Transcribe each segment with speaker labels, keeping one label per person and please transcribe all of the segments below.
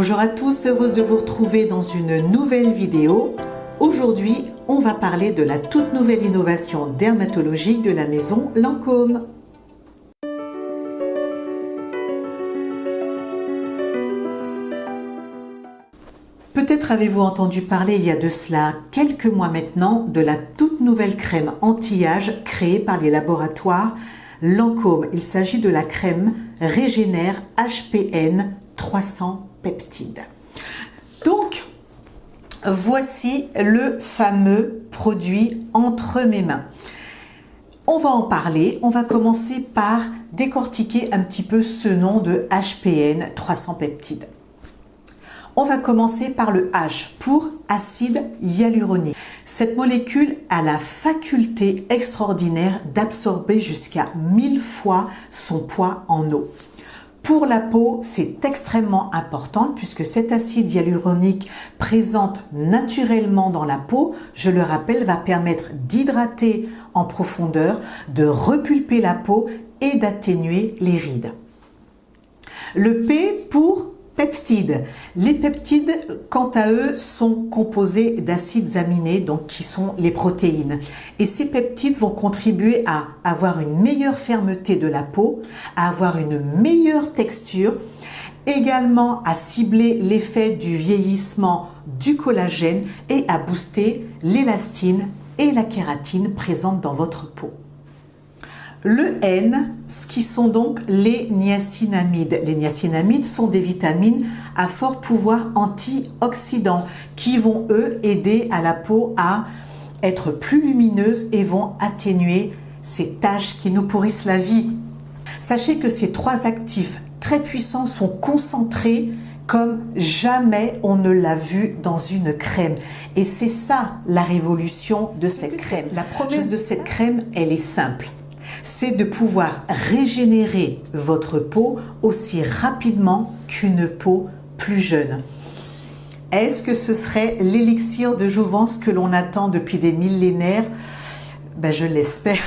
Speaker 1: Bonjour à tous, heureuse de vous retrouver dans une nouvelle vidéo. Aujourd'hui, on va parler de la toute nouvelle innovation dermatologique de la maison Lancôme. Peut-être avez-vous entendu parler il y a de cela quelques mois maintenant de la toute nouvelle crème anti-âge créée par les laboratoires Lancôme. Il s'agit de la crème Régénère HPN 300 peptides. Donc, voici le fameux produit entre mes mains. On va en parler. On va commencer par décortiquer un petit peu ce nom de HPN 300 peptides. On va commencer par le H pour acide hyaluronique. Cette molécule a la faculté extraordinaire d'absorber jusqu'à 1000 fois son poids en eau. Pour la peau, c'est extrêmement important puisque cet acide hyaluronique présente naturellement dans la peau, je le rappelle, va permettre d'hydrater en profondeur, de repulper la peau et d'atténuer les rides. Le P pour peptides. Les peptides, quant à eux, sont composés d'acides aminés, donc qui sont les protéines. Et ces peptides vont contribuer à avoir une meilleure fermeté de la peau, à avoir une meilleure texture, également à cibler l'effet du vieillissement du collagène et à booster l'élastine et la kératine présentes dans votre peau. Le N, ce qui sont donc les niacinamides. Les niacinamides sont des vitamines à fort pouvoir antioxydant qui vont, eux, aider à la peau à être plus lumineuse et vont atténuer ces taches qui nous pourrissent la vie. Sachez que ces trois actifs très puissants sont concentrés comme jamais on ne l'a vu dans une crème. Et c'est ça la révolution de cette crème. La promesse de cette crème, elle est simple. C'est de pouvoir régénérer votre peau aussi rapidement qu'une peau plus jeune. Est-ce que ce serait l'élixir de jouvence que l'on attend depuis des millénaires? Ben, je l'espère,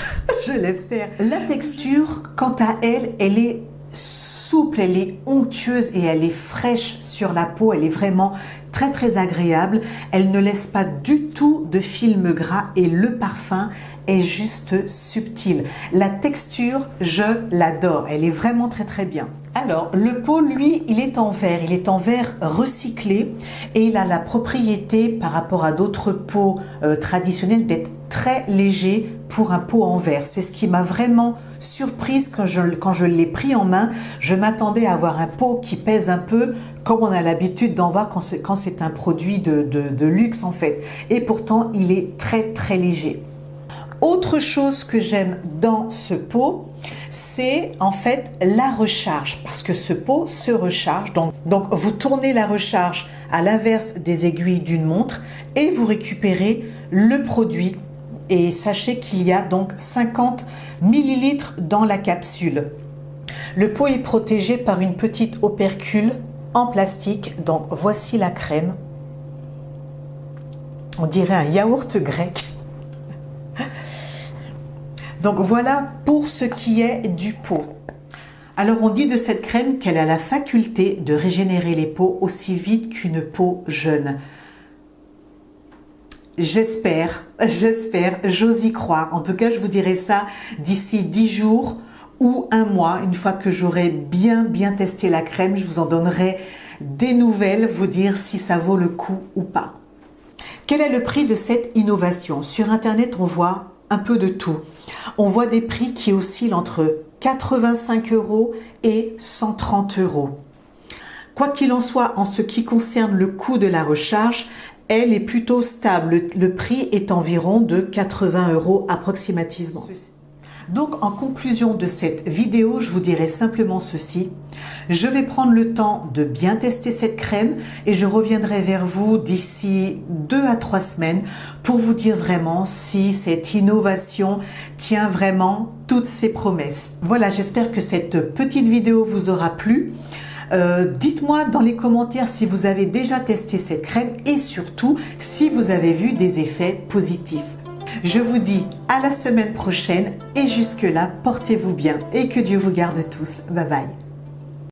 Speaker 1: je l'espère. La texture, quant à elle, elle est souple, elle est onctueuse et elle est fraîche sur la peau. Elle est vraiment très agréable. Elle ne laisse pas du tout de film gras et le parfum est juste subtil. La texture, je l'adore. Elle est vraiment très bien. Alors, le pot, lui, il est en verre. Il est en verre recyclé et il a la propriété, par rapport à d'autres pots traditionnels, d'être très léger pour un pot en verre. C'est ce qui m'a vraiment surprise quand je l'ai pris en main. Je m'attendais à avoir un pot qui pèse un peu, comme on a l'habitude d'en voir quand c'est un produit de luxe en fait. Et pourtant, il est très léger. Autre chose que j'aime dans ce pot, c'est en fait la recharge, parce que ce pot se recharge. Donc vous tournez la recharge à l'inverse des aiguilles d'une montre et vous récupérez le produit. Et sachez qu'il y a donc 50 ml dans la capsule. Le pot est protégé par une petite opercule en plastique. Donc voici la crème. On dirait un yaourt grec. Donc voilà pour ce qui est du pot. Alors on dit de cette crème qu'elle a la faculté de régénérer les peaux aussi vite qu'une peau jeune. J'espère, j'ose y croire. En tout cas, je vous dirai ça d'ici 10 jours ou un mois. Une fois que j'aurai bien testé la crème, je vous en donnerai des nouvelles, vous dire si ça vaut le coup ou pas. Quel est le prix de cette innovation? Sur Internet, on voit un peu de tout. On voit des prix qui oscillent entre 85 € et 130 €. Quoi qu'il en soit, en ce qui concerne le coût de la recharge, elle est plutôt stable. Le prix est environ de 80 € approximativement. Donc en conclusion de cette vidéo, je vous dirai simplement ceci. Je vais prendre le temps de bien tester cette crème et je reviendrai vers vous d'ici 2 à 3 semaines pour vous dire vraiment si cette innovation tient vraiment toutes ses promesses. Voilà, j'espère que cette petite vidéo vous aura plu. Dites-moi dans les commentaires si vous avez déjà testé cette crème et surtout si vous avez vu des effets positifs. Je vous dis à la semaine prochaine et jusque-là, portez-vous bien et que Dieu vous garde tous. Bye bye.